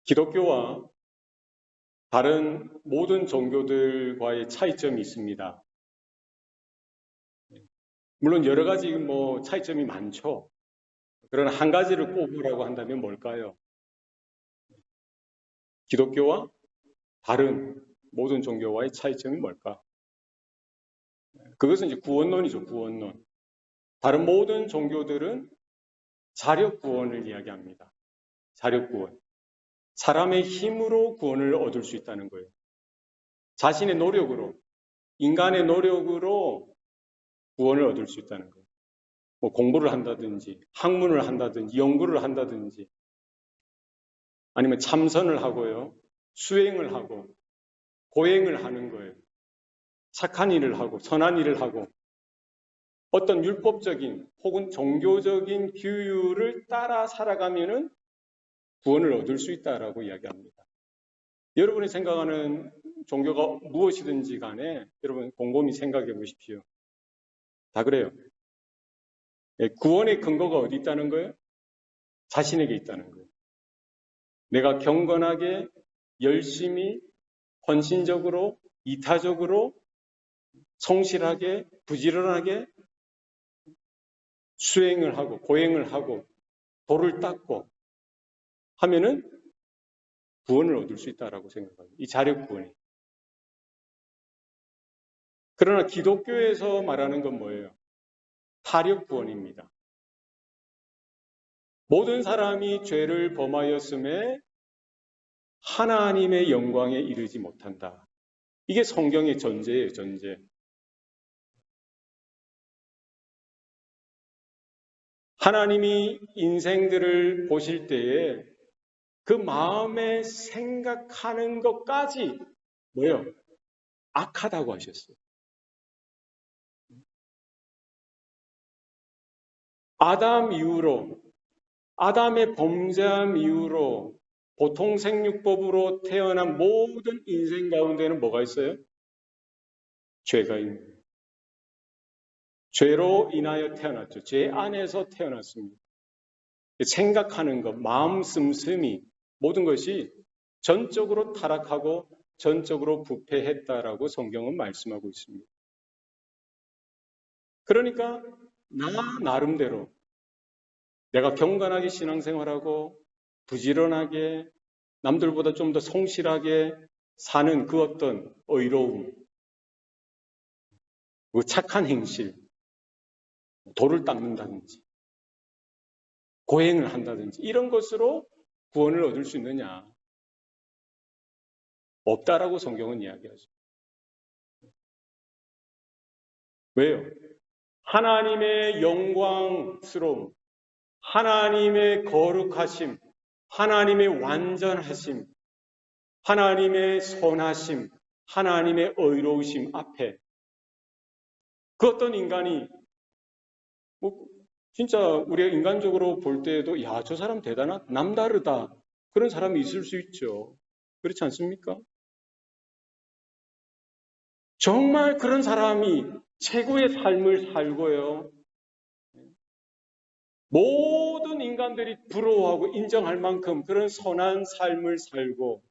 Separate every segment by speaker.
Speaker 1: 기독교와 다른 모든 종교들과의 차이점이 있습니다. 물론 여러 가지 차이점이 많죠. 그러나 한 가지를 꼽으라고 한다면 뭘까요? 기독교와 다른 모든 종교와의 차이점이 뭘까? 그것은 이제 구원론이죠, 구원론. 다른 모든 종교들은 자력 구원을 이야기합니다. 자력 구원. 사람의 힘으로 구원을 얻을 수 있다는 거예요. 자신의 노력으로, 인간의 노력으로 구원을 얻을 수 있다는 거예요. 공부를 한다든지, 학문을 한다든지, 연구를 한다든지, 아니면 참선을 하고요, 수행을 하고, 고행을 하는 거예요. 착한 일을 하고, 선한 일을 하고, 어떤 율법적인 혹은 종교적인 규율을 따라 살아가면은 구원을 얻을 수 있다라고 이야기합니다. 여러분이 생각하는 종교가 무엇이든지 간에 여러분 곰곰이 생각해 보십시오. 다 그래요. 구원의 근거가 어디 있다는 거예요? 자신에게 있다는 거예요. 내가 경건하게, 열심히, 헌신적으로, 이타적으로, 성실하게, 부지런하게 수행을 하고, 고행을 하고, 도를 닦고 하면은 구원을 얻을 수 있다라고 생각합니다. 이 자력 구원이. 그러나 기독교에서 말하는 건 뭐예요? 타력 구원입니다. 모든 사람이 죄를 범하였음에 하나님의 영광에 이르지 못한다. 이게 성경의 전제예요, 전제. 하나님이 인생들을 보실 때에 그 마음에 생각하는 것까지 뭐예요? 악하다고 하셨어요. 아담 이후로, 아담의 범죄함 이후로 보통 생육법으로 태어난 모든 인생 가운데는 뭐가 있어요? 죄가 있는 거예요. 죄로 인하여 태어났죠. 죄 안에서 태어났습니다. 생각하는 것, 마음 씀씀이 모든 것이 전적으로 타락하고 전적으로 부패했다라고 성경은 말씀하고 있습니다. 그러니까 나 나름대로 내가 경건하게 신앙생활하고 부지런하게 남들보다 좀 더 성실하게 사는 그 어떤 의로움, 그 착한 행실, 도를 닦는다든지 고행을 한다든지 이런 것으로 구원을 얻을 수 있느냐? 없다라고 성경은 이야기하죠. 왜요? 하나님의 영광스러움, 하나님의 거룩하심, 하나님의 완전하심, 하나님의 선하심, 하나님의 의로우심 앞에 그 어떤 인간이 진짜 우리가 인간적으로 볼 때에도 야, 저 사람 대단하다, 남다르다 그런 사람이 있을 수 있죠. 그렇지 않습니까? 정말 그런 사람이 최고의 삶을 살고요. 모든 인간들이 부러워하고 인정할 만큼 그런 선한 삶을 살고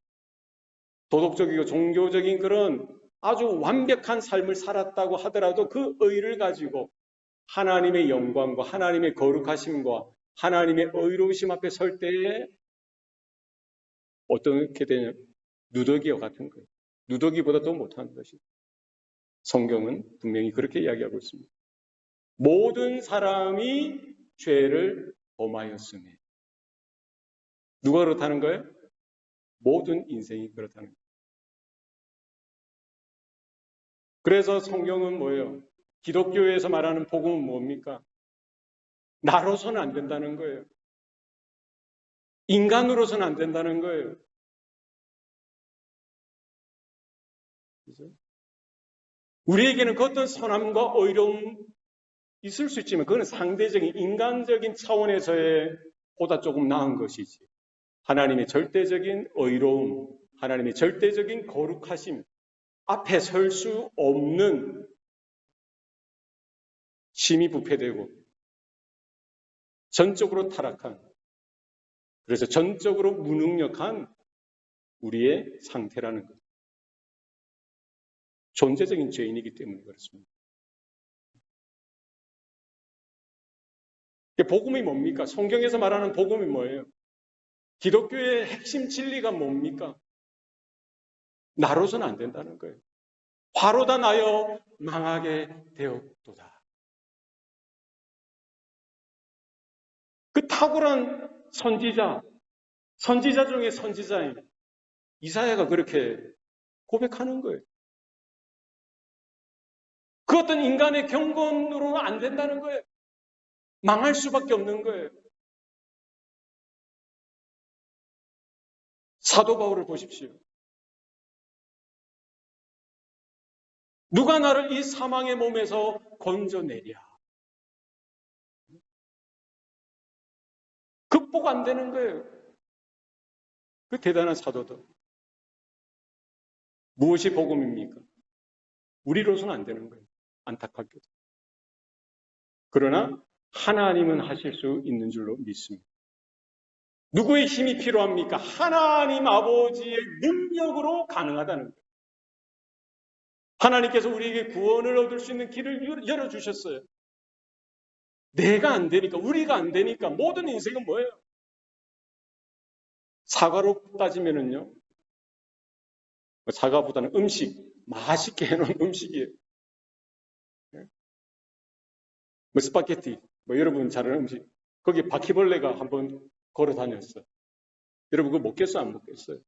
Speaker 1: 도덕적이고 종교적인 그런 아주 완벽한 삶을 살았다고 하더라도 그 의를 가지고 하나님의 영광과 하나님의 거룩하심과 하나님의 의로우심 앞에 설 때에 어떻게 되냐? 누더기와 같은 거예요. 누더기보다 더 못한 것이. 성경은 분명히 그렇게 이야기하고 있습니다. 모든 사람이 죄를 범하였으니 누가 그렇다는 거예요? 모든 인생이 그렇다는 거예요. 그래서 성경은 뭐예요? 기독교에서 말하는 복음은 뭡니까? 나로서는 안 된다는 거예요. 인간으로서는 안 된다는 거예요. 그죠? 우리에게는 그 어떤 선함과 의로움 있을 수 있지만 그건 상대적인 인간적인 차원에서의 보다 조금 나은 것이지. 하나님의 절대적인 의로움, 하나님의 절대적인 거룩하심 앞에 설 수 없는 심히 부패되고 전적으로 타락한 그래서 전적으로 무능력한 우리의 상태라는 것. 존재적인 죄인이기 때문에 그렇습니다. 복음이 뭡니까? 성경에서 말하는 복음이 뭐예요? 기독교의 핵심 진리가 뭡니까? 나로서는 안 된다는 거예요. 화로다 나여 망하게 되었도다. 그 탁월한 선지자 중에 선지자인 이사야가 그렇게 고백하는 거예요. 그 어떤 인간의 경건으로는 안 된다는 거예요. 망할 수밖에 없는 거예요. 사도 바울을 보십시오. 누가 나를 이 사망의 몸에서 건져내랴. 극복 안 되는 거예요. 그 대단한 사도들. 무엇이 복음입니까? 우리로서는 안 되는 거예요. 안타깝게도. 그러나 하나님은 하실 수 있는 줄로 믿습니다. 누구의 힘이 필요합니까? 하나님 아버지의 능력으로 가능하다는 거예요. 하나님께서 우리에게 구원을 얻을 수 있는 길을 열어주셨어요. 내가 안 되니까, 우리가 안 되니까 모든 인생은 뭐예요? 사과로 따지면은요, 사과보다는 음식, 맛있게 해놓은 음식이에요. 스파게티, 여러분 잘 아는 음식. 거기 바퀴벌레가 한번 걸어 다녔어요. 여러분 그거 먹겠어요? 안 먹겠어요?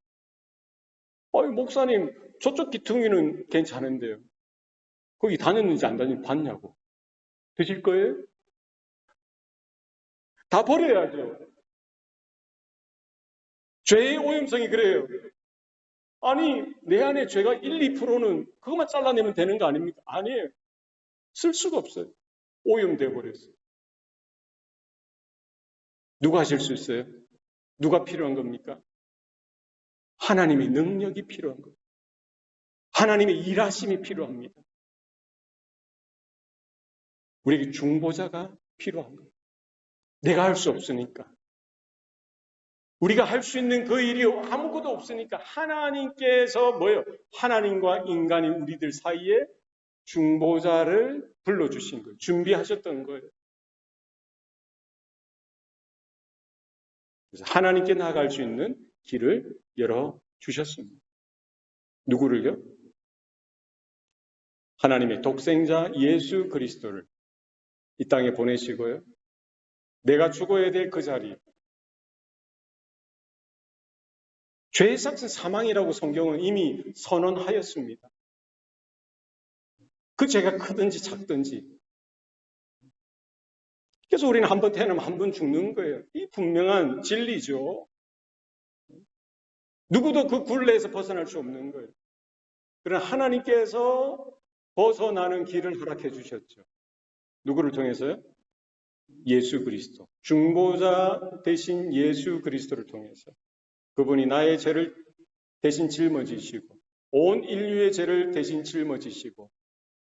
Speaker 1: 목사님, 저쪽 귀퉁이는 괜찮은데요. 거기 다녔는지 안 다녔는지 봤냐고. 드실 거예요? 다 버려야죠. 죄의 오염성이 그래요. 아니, 내 안에 죄가 1, 2%는 그것만 잘라내면 되는 거 아닙니까? 아니에요. 쓸 수가 없어요. 오염돼 버렸어요. 누가 하실 수 있어요? 누가 필요한 겁니까? 하나님의 능력이 필요한 거예요. 하나님의 일하심이 필요합니다. 우리에게 중보자가 필요한 거예요. 내가 할 수 없으니까. 우리가 할 수 있는 그 일이 아무것도 없으니까 하나님께서 뭐예요? 하나님과 인간인 우리들 사이에 중보자를 불러주신 거예요. 준비하셨던 거예요. 그래서 하나님께 나아갈 수 있는 길을 열어주셨습니다. 누구를요? 하나님의 독생자 예수 그리스도를 이 땅에 보내시고요. 내가 죽어야 될 그 자리, 죄의 삭은 사망이라고 성경은 이미 선언하였습니다. 그 죄가 크든지 작든지. 그래서 우리는 한 번 태어나면 한 번 죽는 거예요. 이 분명한 진리죠. 누구도 그 굴레에서 벗어날 수 없는 거예요. 그러나 하나님께서 벗어나는 길을 허락해 주셨죠. 누구를 통해서요? 예수 그리스도. 중보자 대신 예수 그리스도를 통해서. 그분이 나의 죄를 대신 짊어지시고 온 인류의 죄를 대신 짊어지시고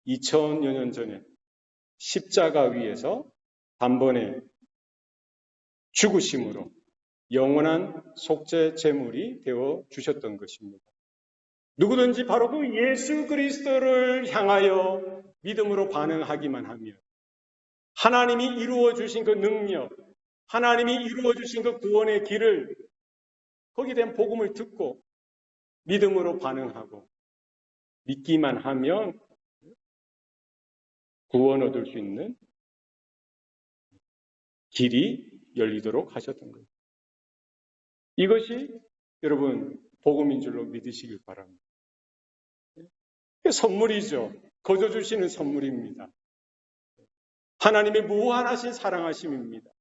Speaker 1: 2000여 년 전에 십자가 위에서 단번에 죽으심으로 영원한 속죄 제물이 되어 주셨던 것입니다. 누구든지 바로 그 예수 그리스도를 향하여 믿음으로 반응하기만 하면 하나님이 이루어 주신 그 능력, 하나님이 이루어 주신 그 구원의 길을 거기에 대한 복음을 듣고 믿음으로 반응하고 믿기만 하면 구원 얻을 수 있는 길이 열리도록 하셨던 거예요. 이것이 여러분 복음인 줄로 믿으시길 바랍니다. 선물이죠. 거저 주시는 선물입니다. 하나님의 무한하신 사랑하심입니다.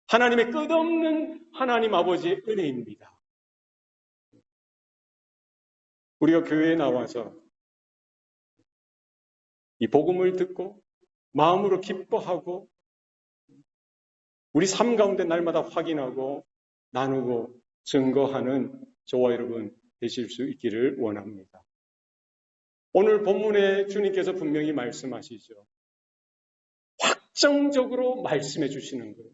Speaker 1: 하나님의 끝없는 하나님 아버지의 은혜입니다. 우리가 교회에 나와서 이 복음을 듣고 마음으로 기뻐하고 우리 삶 가운데 날마다 확인하고 나누고 증거하는 저와 여러분 되실 수 있기를 원합니다. 오늘 본문에 주님께서 분명히 말씀하시죠. 확정적으로 말씀해 주시는 거예요.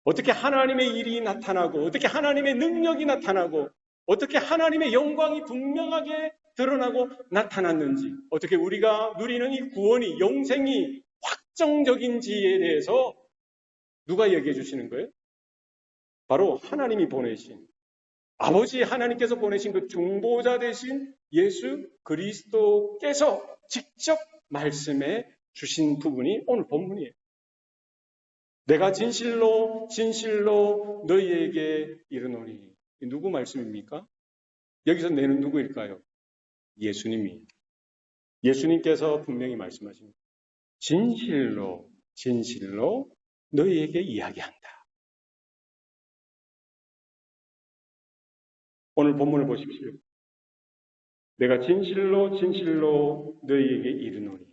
Speaker 1: 어떻게 하나님의 일이 나타나고 어떻게 하나님의 능력이 나타나고 어떻게 하나님의 영광이 분명하게 드러나고 나타났는지, 어떻게 우리가 누리는 이 구원이, 영생이 확정적인지에 대해서 누가 얘기해 주시는 거예요? 바로 하나님이 보내신, 아버지 하나님께서 보내신 그 중보자 되신 예수 그리스도께서 직접 말씀해 주신 부분이 오늘 본문이에요. 내가 진실로 진실로 너희에게 이르노니. 누구 말씀입니까? 여기서 내는 누구일까요? 예수님이. 예수님께서 분명히 말씀하십니다. 진실로 진실로 너희에게 이야기한다. 오늘 본문을 보십시오. 내가 진실로 진실로 너희에게 이르노니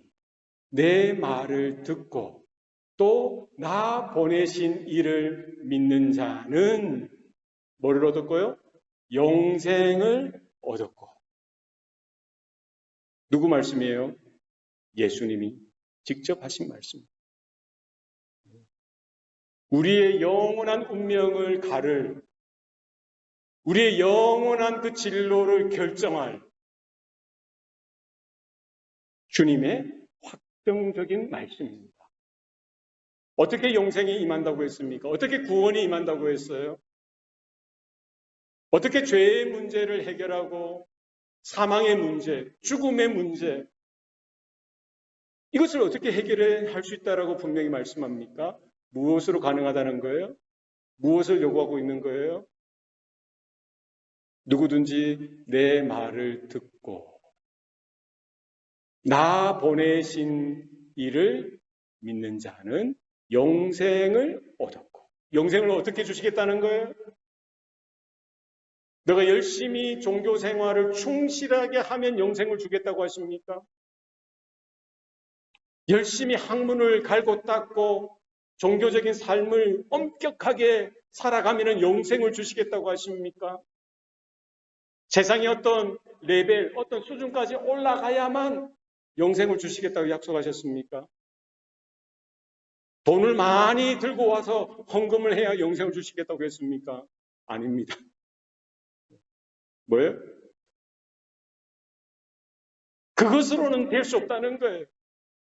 Speaker 1: 내 말을 듣고 또 나 보내신 이를 믿는 자는 뭐를 얻었고요? 영생을 얻었고. 누구 말씀이에요? 예수님이 직접 하신 말씀. 우리의 영원한 운명을 가를, 우리의 영원한 그 진로를 결정할 주님의 확정적인 말씀입니다. 어떻게 영생이 임한다고 했습니까? 어떻게 구원이 임한다고 했어요? 어떻게 죄의 문제를 해결하고 사망의 문제, 죽음의 문제, 이것을 어떻게 해결할 수 있다라고 분명히 말씀합니까? 무엇으로 가능하다는 거예요? 무엇을 요구하고 있는 거예요? 누구든지 내 말을 듣고 나 보내신 이를 믿는 자는 영생을 얻었고. 영생을 어떻게 주시겠다는 거예요? 너가 열심히 종교 생활을 충실하게 하면 영생을 주겠다고 하십니까? 열심히 학문을 갈고 닦고 종교적인 삶을 엄격하게 살아가면 영생을 주시겠다고 하십니까? 세상의 어떤 레벨, 어떤 수준까지 올라가야만 영생을 주시겠다고 약속하셨습니까? 돈을 많이 들고 와서 헌금을 해야 영생을 주시겠다고 했습니까? 아닙니다. 뭐예요? 그것으로는 될 수 없다는 거예요.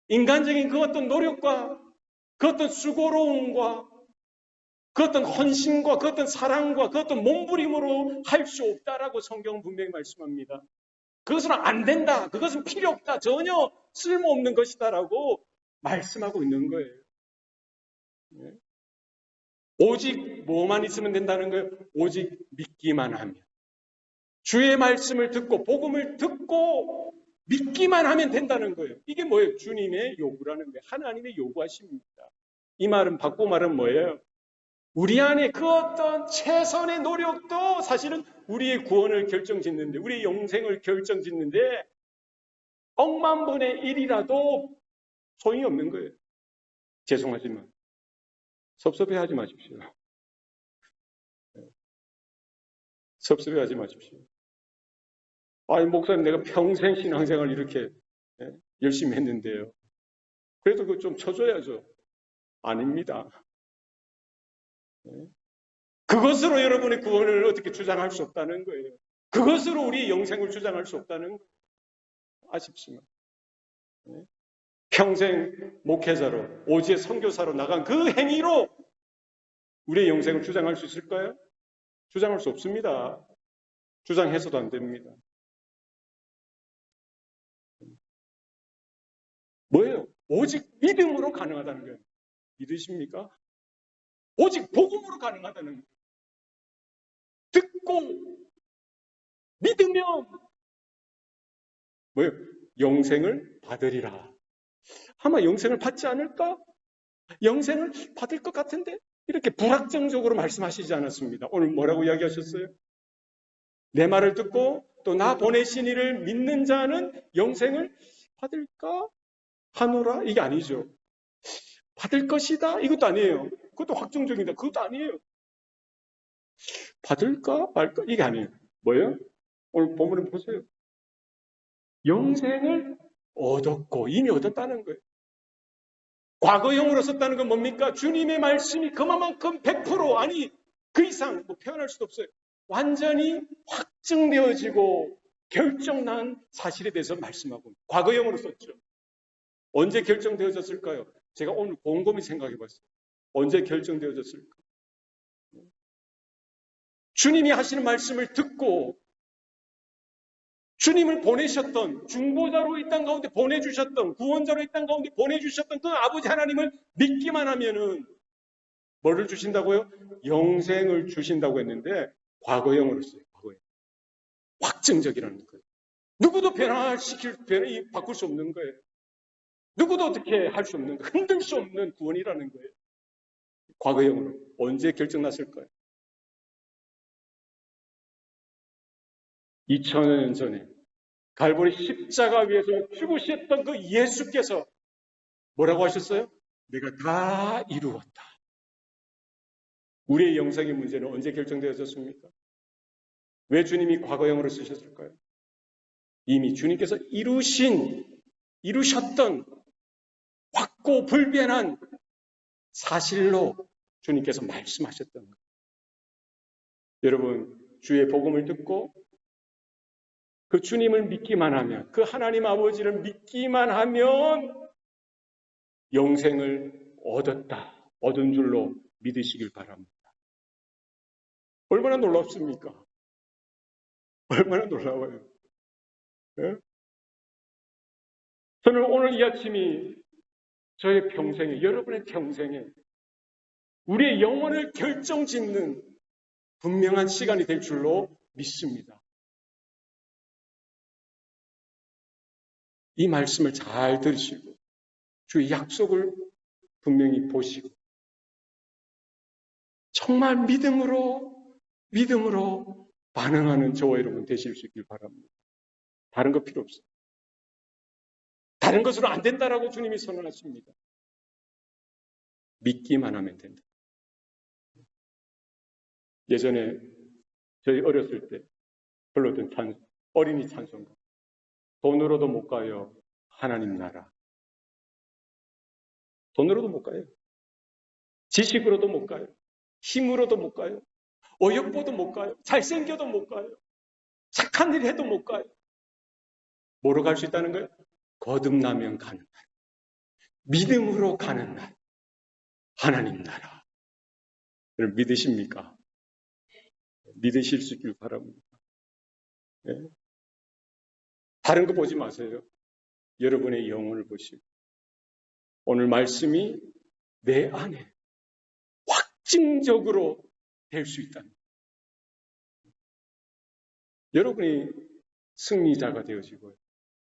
Speaker 1: 인간적인 그 어떤 노력과 그 어떤 수고로움과 그 어떤 헌신과 그 어떤 사랑과 그 어떤 몸부림으로 할 수 없다라고 성경은 분명히 말씀합니다. 그것은 안 된다. 그것은 필요 없다. 전혀 쓸모없는 것이다라고 말씀하고 있는 거예요. 오직 뭐만 있으면 된다는 거예요? 오직 믿기만 하면. 주의 말씀을 듣고 복음을 듣고 믿기만 하면 된다는 거예요. 이게 뭐예요? 주님의 요구라는 거예요. 하나님의 요구하십니다. 이 말은 바꿔 말은 뭐예요? 우리 안에 그 어떤 최선의 노력도 사실은 우리의 구원을 결정짓는데, 우리의 영생을 결정짓는데 억만분의 1이라도 소용이 없는 거예요. 죄송하지만 섭섭해하지 마십시오. 섭섭해하지 마십시오. 아니 목사님 내가 평생 신앙생활 이렇게 열심히 했는데요. 그래도 그거 좀 쳐줘야죠. 아닙니다. 그것으로 여러분의 구원을 어떻게 주장할 수 없다는 거예요. 그것으로 우리의 영생을 주장할 수 없다는 거예요. 아쉽지만 평생 목회자로 오지의 선교사로 나간 그 행위로 우리의 영생을 주장할 수 있을까요? 주장할 수 없습니다. 주장해서도 안 됩니다. 뭐예요? 오직 믿음으로 가능하다는 거예요. 믿으십니까? 오직 복음으로 가능하다는 거예요. 듣고 믿으면 뭐예요? 영생을 받으리라. 아마 영생을 받지 않을까? 영생을 받을 것 같은데? 이렇게 불확정적으로 말씀하시지 않았습니다. 오늘 뭐라고 이야기하셨어요? 내 말을 듣고 또 나 보내신 이를 믿는 자는 영생을 받을까? 하노라? 이게 아니죠. 받을 것이다? 이것도 아니에요. 그것도 확정적이다. 그것도 아니에요. 받을까? 말까? 이게 아니에요. 뭐예요? 오늘 본문을 보세요. 영생을 얻었고 이미 얻었다는 거예요. 과거형으로 썼다는 건 뭡니까? 주님의 말씀이 그만큼 100% 아니 그 이상 뭐 표현할 수도 없어요. 완전히 확증되어지고 결정난 사실에 대해서 말씀하고 과거형으로 썼죠. 언제 결정되어졌을까요? 제가 오늘 곰곰이 생각해 봤어요. 언제 결정되어졌을까? 주님이 하시는 말씀을 듣고 주님을 보내셨던, 중보자로 이 땅 가운데 보내주셨던, 구원자로 이 땅 가운데 보내주셨던 그 아버지 하나님을 믿기만 하면은 뭐를 주신다고요? 영생을 주신다고 했는데 과거형으로 써요. 과거형. 확증적이라는 거예요. 누구도 바꿀 수 없는 거예요. 누구도 어떻게 할 수 없는, 흔들 수 없는 구원이라는 거예요. 과거형으로. 언제 결정났을까요? 2000년 전에 갈보리 십자가 위에서 죽으셨던 그 예수께서 뭐라고 하셨어요? 내가 다 이루었다. 우리의 영생의 문제는 언제 결정되어졌습니까? 왜 주님이 과거형으로 쓰셨을까요? 이미 주님께서 이루셨던 확고 불변한 사실로 주님께서 말씀하셨던 거예요. 여러분, 주의 복음을 듣고 그 주님을 믿기만 하면, 그 하나님 아버지를 믿기만 하면 영생을 얻은 줄로 믿으시길 바랍니다. 얼마나 놀랍습니까? 얼마나 놀라워요. 네? 저는 오늘 이 아침이 저의 평생에, 여러분의 평생에 우리의 영혼을 결정짓는 분명한 시간이 될 줄로 믿습니다. 이 말씀을 잘 들으시고 주의 약속을 분명히 보시고 정말 믿음으로 반응하는 저와 여러분 되실 수 있길 바랍니다. 다른 거 필요 없어요. 다른 것으로 안 된다라고 주님이 선언하십니다. 믿기만 하면 된다. 예전에 저희 어렸을 때 불렀던 어린이 찬송가. 돈으로도 못 가요. 하나님 나라. 돈으로도 못 가요. 지식으로도 못 가요. 힘으로도 못 가요. 어여뻐도 못 가요. 잘생겨도 못 가요. 착한 일 해도 못 가요. 뭐로 갈 수 있다는 거예요? 거듭나면 가는 날. 믿음으로 가는 날. 하나님 나라. 여러분 믿으십니까? 믿으실 수 있길 바랍니다. 네. 다른 거 보지 마세요. 여러분의 영혼을 보시고 오늘 말씀이 내 안에 확증적으로 될 수 있다는 거예요. 여러분이 승리자가 되어지고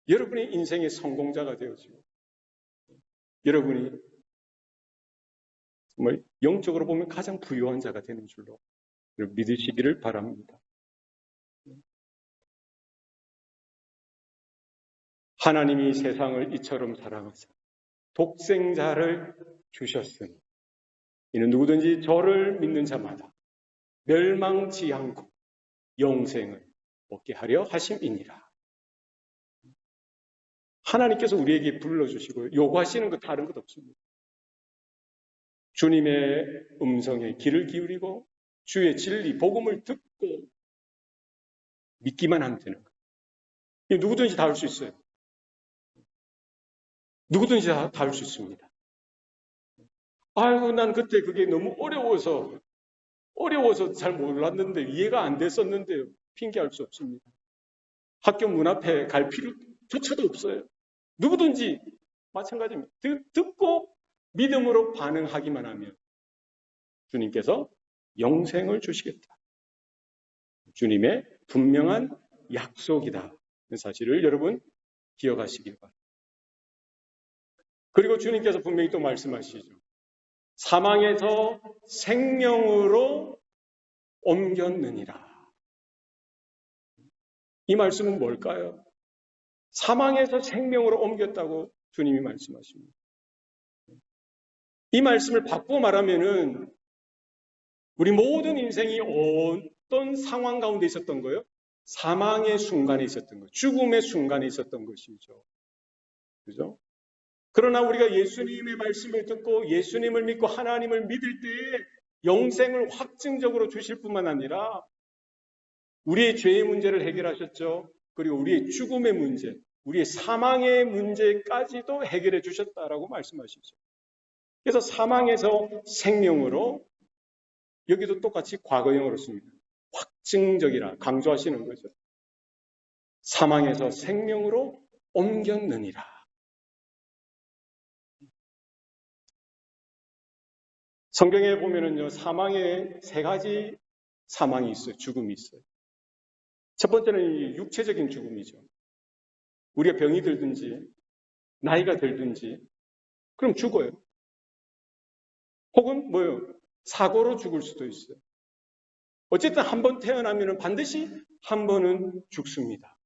Speaker 1: 여러분의 인생의 성공자가 되어지고 여러분이 정말 영적으로 보면 가장 부유한 자가 되는 줄로 믿으시기를 바랍니다. 하나님이 세상을 이처럼 사랑하사 독생자를 주셨으니 이는 누구든지 저를 믿는 자마다 멸망치 않고 영생을 얻게 하려 하심이니라. 하나님께서 우리에게 불러주시고 요구하시는 것 다른 것 없습니다. 주님의 음성에 귀를 기울이고 주의 진리, 복음을 듣고 믿기만 하면 되는 거예요. 누구든지 다 할 수 있어요. 누구든지 다 할 수 있습니다. 아이고, 난 그때 그게 너무 어려워서 잘 몰랐는데 이해가 안 됐었는데요. 핑계할 수 없습니다. 학교 문 앞에 갈 필요조차도 없어요. 누구든지 마찬가지입니다. 듣고 믿음으로 반응하기만 하면 주님께서 영생을 주시겠다. 주님의 분명한 약속이다. 이 사실을 여러분 기억하시길 바랍니다. 그리고 주님께서 분명히 또 말씀하시죠. 사망에서 생명으로 옮겼느니라. 이 말씀은 뭘까요? 사망에서 생명으로 옮겼다고 주님이 말씀하십니다. 이 말씀을 바꾸어 말하면은 우리 모든 인생이 어떤 상황 가운데 있었던 거예요? 사망의 순간에 있었던 거, 죽음의 순간에 있었던 것이죠. 그죠? 그러나 우리가 예수님의 말씀을 듣고 예수님을 믿고 하나님을 믿을 때에 영생을 확증적으로 주실 뿐만 아니라 우리의 죄의 문제를 해결하셨죠. 그리고 우리의 죽음의 문제, 우리의 사망의 문제까지도 해결해 주셨다라고 말씀하시죠. 그래서 사망에서 생명으로, 여기도 똑같이 과거형으로 씁니다. 확증적이라 강조하시는 거죠. 사망에서 생명으로 옮겼느니라. 성경에 보면은요, 사망에 세 가지 사망이 있어요. 죽음이 있어요. 첫 번째는 육체적인 죽음이죠. 우리가 병이 들든지 나이가 들든지 그럼 죽어요. 혹은 뭐요? 사고로 죽을 수도 있어요. 어쨌든 한 번 태어나면 반드시 한 번은 죽습니다.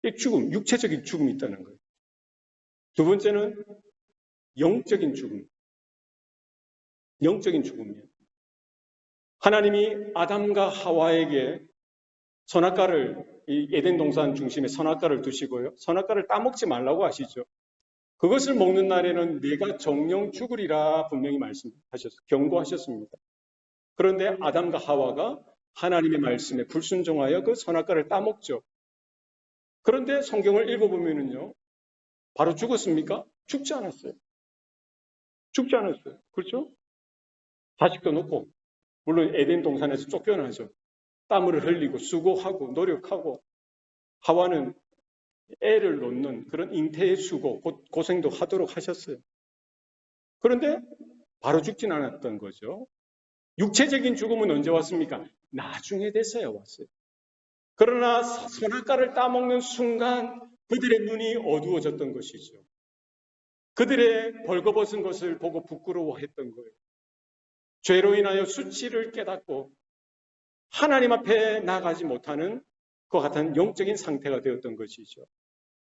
Speaker 1: 이 죽음, 육체적인 죽음이 있다는 거예요. 두 번째는 영적인 죽음. 영적인 죽음이에요. 하나님이 아담과 하와에게 선악과를, 이 에덴 동산 중심에 선악과를 두시고요. 선악과를 따먹지 말라고 하시죠. 그것을 먹는 날에는 네가 정령 죽으리라 분명히 경고하셨습니다. 그런데 아담과 하와가 하나님의 말씀에 불순종하여 그 선악과를 따먹죠. 그런데 성경을 읽어보면요. 바로 죽었습니까? 죽지 않았어요. 죽지 않았어요. 그렇죠? 자식도 놓고, 물론 에덴 동산에서 쫓겨나죠. 땀을 흘리고 수고하고 노력하고, 하와는 애를 놓는 그런 잉태의 수고, 고생도 하도록 하셨어요. 그런데 바로 죽진 않았던 거죠. 육체적인 죽음은 언제 왔습니까? 나중에 돼서야 왔어요. 그러나 선악과를 따먹는 순간 그들의 눈이 어두워졌던 것이죠. 그들의 벌거벗은 것을 보고 부끄러워했던 거예요. 죄로 인하여 수치를 깨닫고 하나님 앞에 나가지 못하는 그 같은 영적인 상태가 되었던 것이죠.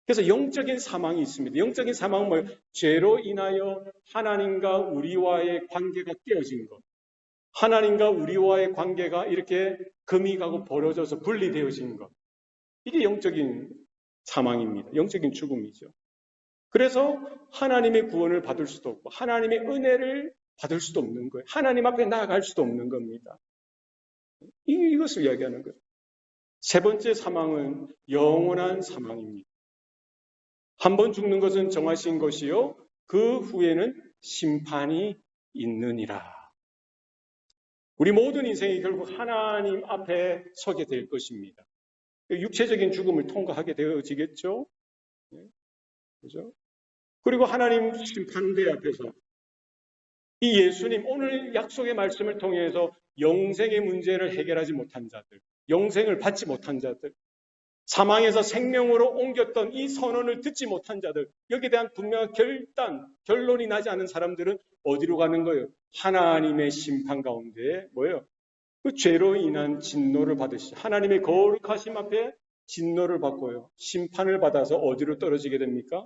Speaker 1: 그래서 영적인 사망이 있습니다. 영적인 사망은 뭐예요? 죄로 인하여 하나님과 우리와의 관계가 깨어진 것. 하나님과 우리와의 관계가 이렇게 금이 가고 벌어져서 분리되어진 것. 이게 영적인 사망입니다. 영적인 죽음이죠. 그래서 하나님의 구원을 받을 수도 없고 하나님의 은혜를 받을 수도 없는 거예요. 하나님 앞에 나아갈 수도 없는 겁니다. 이것을 이야기하는 거예요. 세 번째 사망은 영원한 사망입니다. 한 번 죽는 것은 정하신 것이요. 그 후에는 심판이 있느니라. 우리 모든 인생이 결국 하나님 앞에 서게 될 것입니다. 육체적인 죽음을 통과하게 되어지겠죠. 그죠? 그리고 하나님 심판대 앞에서 이 예수님 오늘 약속의 말씀을 통해서 영생의 문제를 해결하지 못한 자들, 영생을 받지 못한 자들, 사망에서 생명으로 옮겼던 이 선언을 듣지 못한 자들, 여기에 대한 분명한 결론이 나지 않은 사람들은 어디로 가는 거예요? 하나님의 심판 가운데 뭐예요? 그 죄로 인한 진노를 받으시, 하나님의 거룩하심 앞에 진노를 받고요. 심판을 받아서 어디로 떨어지게 됩니까?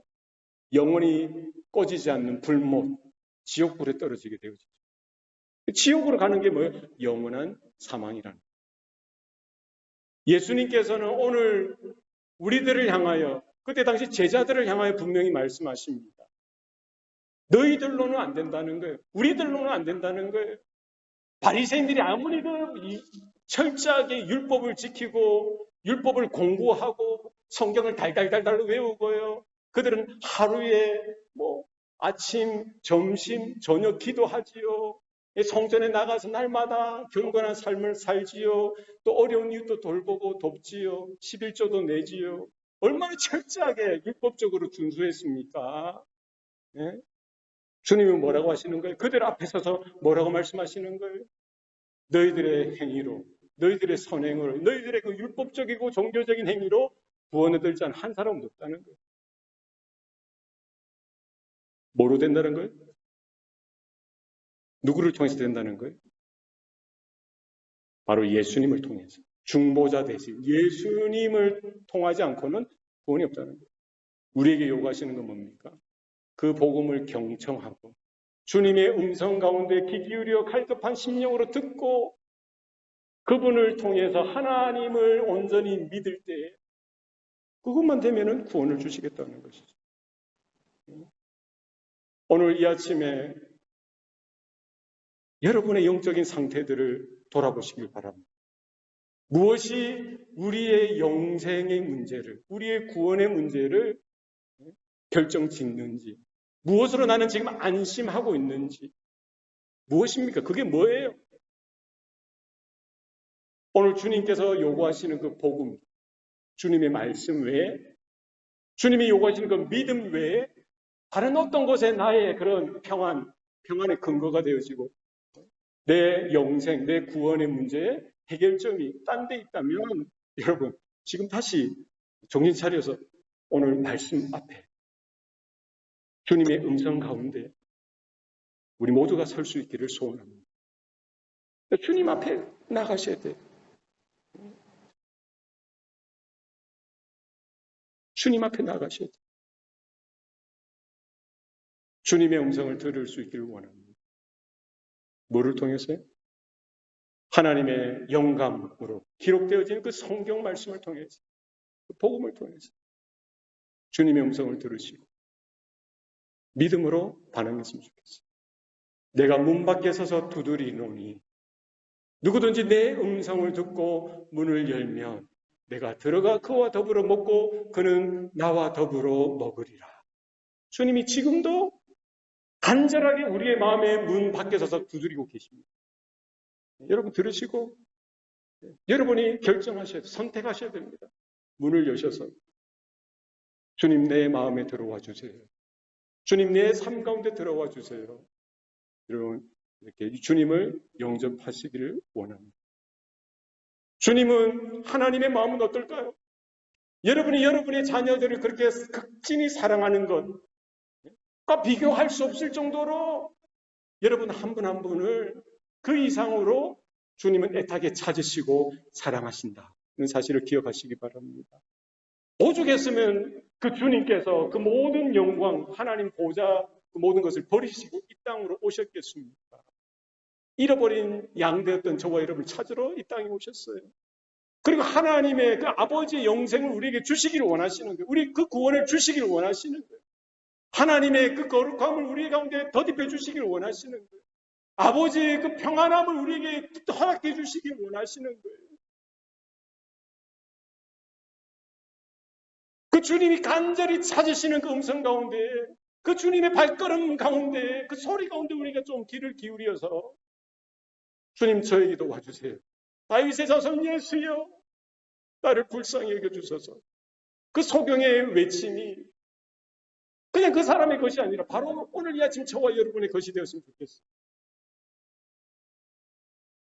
Speaker 1: 영원히 꺼지지 않는 불못, 지옥불에 떨어지게 되어지죠. 지옥으로 가는 게 뭐예요? 영원한 사망이라는 거예요. 예수님께서는 오늘 우리들을 향하여, 그때 당시 제자들을 향하여 분명히 말씀하십니다. 너희들로는 안 된다는 거예요. 우리들로는 안 된다는 거예요. 바리새인들이 아무리 철저하게 율법을 지키고 율법을 공부하고 성경을 달달달달 외우고요. 그들은 하루에 아침, 점심, 저녁 기도하지요. 성전에 나가서 날마다 경건한 삶을 살지요. 또 어려운 이웃도 돌보고 돕지요. 11조도 내지요. 얼마나 철저하게 율법적으로 준수했습니까? 네? 주님은 뭐라고 하시는 거예요? 그들 앞에 서서 뭐라고 말씀하시는 거예요? 너희들의 행위로, 너희들의 선행으로, 너희들의 그 율법적이고 종교적인 행위로 구원을 얻을 자는 한 사람도 없다는 거예요. 뭐로 된다는 거예요? 누구를 통해서 된다는 거예요? 바로 예수님을 통해서. 중보자 대신 예수님을 통하지 않고는 구원이 없다는 거예요. 우리에게 요구하시는 건 뭡니까? 그 복음을 경청하고 주님의 음성 가운데 귀 기울여 갈급한 심령으로 듣고 그분을 통해서 하나님을 온전히 믿을 때 그것만 되면은 구원을 주시겠다는 것이죠. 오늘 이 아침에 여러분의 영적인 상태들을 돌아보시길 바랍니다. 무엇이 우리의 영생의 문제를, 우리의 구원의 문제를 결정짓는지, 무엇으로 나는 지금 안심하고 있는지, 무엇입니까? 그게 뭐예요? 오늘 주님께서 요구하시는 그 복음, 주님의 말씀 외에, 주님이 요구하시는 그 믿음 외에 다른 어떤 곳에 나의 그런 평안의 근거가 되어지고 내 영생, 내 구원의 문제에 해결점이 딴 데 있다면 여러분 지금 다시 정신 차려서 오늘 말씀 앞에 주님의 음성 가운데 우리 모두가 설 수 있기를 소원합니다. 주님 앞에 나가셔야 돼요. 주님 앞에 나가셔야 돼요. 주님의 음성을 들을 수 있기를 원합니다. 뭐를 통해서요? 하나님의 영감으로 기록되어진 그 성경 말씀을 통해서, 그 복음을 통해서 주님의 음성을 들으시고 믿음으로 반응했으면 좋겠어요. 내가 문 밖에 서서 두드리노니 누구든지 내 음성을 듣고 문을 열면 내가 들어가 그와 더불어 먹고 그는 나와 더불어 먹으리라. 주님이 지금도 간절하게 우리의 마음의 문 밖에 서서 두드리고 계십니다. 여러분 들으시고 여러분이 결정하셔야, 선택하셔야 됩니다. 문을 여셔서 주님 내 마음에 들어와 주세요. 주님 내 삶 가운데 들어와 주세요. 여러분 이렇게 주님을 영접하시기를 원합니다. 주님은 하나님의 마음은 어떨까요? 여러분이 여러분의 자녀들을 그렇게 극진히 사랑하는 것과 비교할 수 없을 정도로 여러분 한 분 한 분을 그 이상으로 주님은 애타게 찾으시고 사랑하신다. 이 사실을 기억하시기 바랍니다. 오죽했으면 그 주님께서 그 모든 영광, 하나님 보좌 그 모든 것을 버리시고 이 땅으로 오셨겠습니까? 잃어버린 양되었던 저와 여러분을 찾으러 이 땅에 오셨어요. 그리고 하나님의 그 아버지의 영생을 우리에게 주시기를 원하시는 거예요. 우리 그 구원을 주시기를 원하시는 거예요. 하나님의 그 거룩함을 우리 가운데 덧입혀 주시기를 원하시는 거예요. 아버지의 그 평안함을 우리에게 허락해 주시기를 원하시는 거예요. 그 주님이 간절히 찾으시는 그 음성 가운데, 그 주님의 발걸음 가운데, 그 소리 가운데 우리가 좀 귀를 기울여서 주님 저에게도 와주세요. 다윗의 자손 예수여 나를 불쌍히 여겨주소서. 그 소경의 외침이 그냥 그 사람의 것이 아니라 바로 오늘 이 아침 저와 여러분의 것이 되었으면 좋겠어요.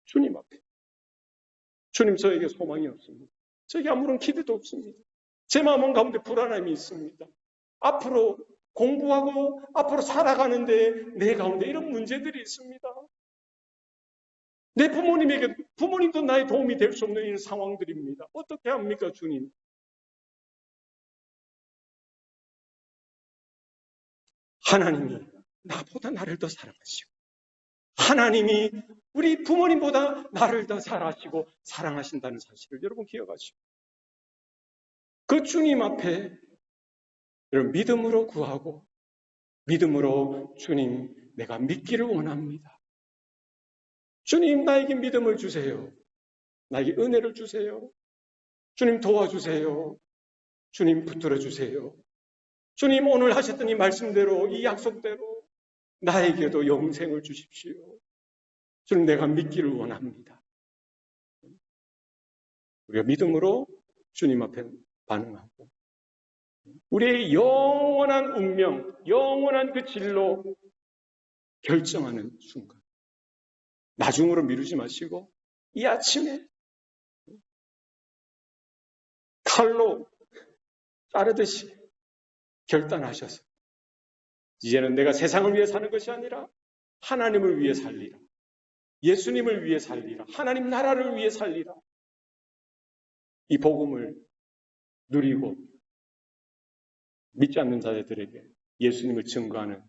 Speaker 1: 주님 앞에. 주님 저에게 소망이 없습니다. 저에게 아무런 기대도 없습니다. 제 마음 가운데 불안함이 있습니다. 앞으로 공부하고 앞으로 살아가는데 내 가운데 이런 문제들이 있습니다. 내 부모님도 나의 도움이 될 수 없는 이런 상황들입니다. 어떻게 합니까, 주님? 하나님이 나보다 나를 더 사랑하시고, 하나님이 우리 부모님보다 나를 더 사랑하시고 사랑하신다는 사실을 여러분 기억하시고, 그 주님 앞에 여러분 믿음으로 구하고, 믿음으로 주님 내가 믿기를 원합니다. 주님 나에게 믿음을 주세요. 나에게 은혜를 주세요. 주님 도와주세요. 주님 붙들어 주세요. 주님 오늘 하셨던 이 말씀대로 이 약속대로 나에게도 영생을 주십시오. 주님 내가 믿기를 원합니다. 우리가 믿음으로 주님 앞에 반응하고 우리의 영원한 운명, 영원한 그 진로 결정하는 순간 나중으로 미루지 마시고 이 아침에 칼로 자르듯이 결단하셔서 이제는 내가 세상을 위해 사는 것이 아니라 하나님을 위해 살리라. 예수님을 위해 살리라. 하나님 나라를 위해 살리라. 이 복음을 누리고 믿지 않는 자들에게 예수님을 증거하는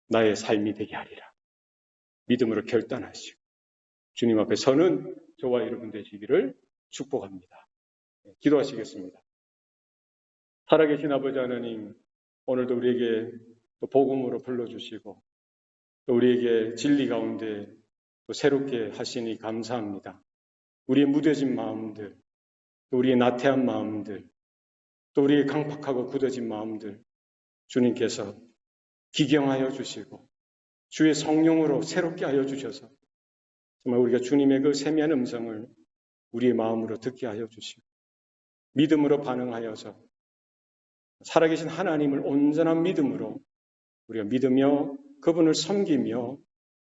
Speaker 1: 나의 삶이 되게 하리라. 믿음으로 결단하시고 주님 앞에 서는 저와 여러분 되시기를 축복합니다. 기도하시겠습니다. 살아계신 아버지 하나님, 오늘도 우리에게 또 복음으로 불러주시고 또 우리에게 진리 가운데 또 새롭게 하시니 감사합니다. 우리의 무뎌진 마음들, 또 우리의 나태한 마음들, 또 우리의 강팍하고 굳어진 마음들 주님께서 기경하여 주시고 주의 성령으로 새롭게 하여 주셔서 정말 우리가 주님의 그 세미한 음성을 우리의 마음으로 듣게 하여 주시고 믿음으로 반응하여서 살아계신 하나님을 온전한 믿음으로 우리가 믿으며 그분을 섬기며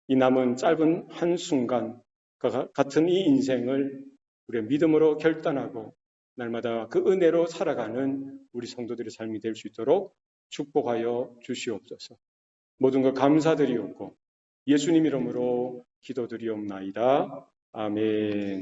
Speaker 1: 이 남은 짧은 한순간과 같은 이 인생을 우리가 믿음으로 결단하고 날마다 그 은혜로 살아가는 우리 성도들의 삶이 될 수 있도록 축복하여 주시옵소서. 모든 것 감사드리옵고 예수님 이름으로 기도드리옵나이다. 아멘.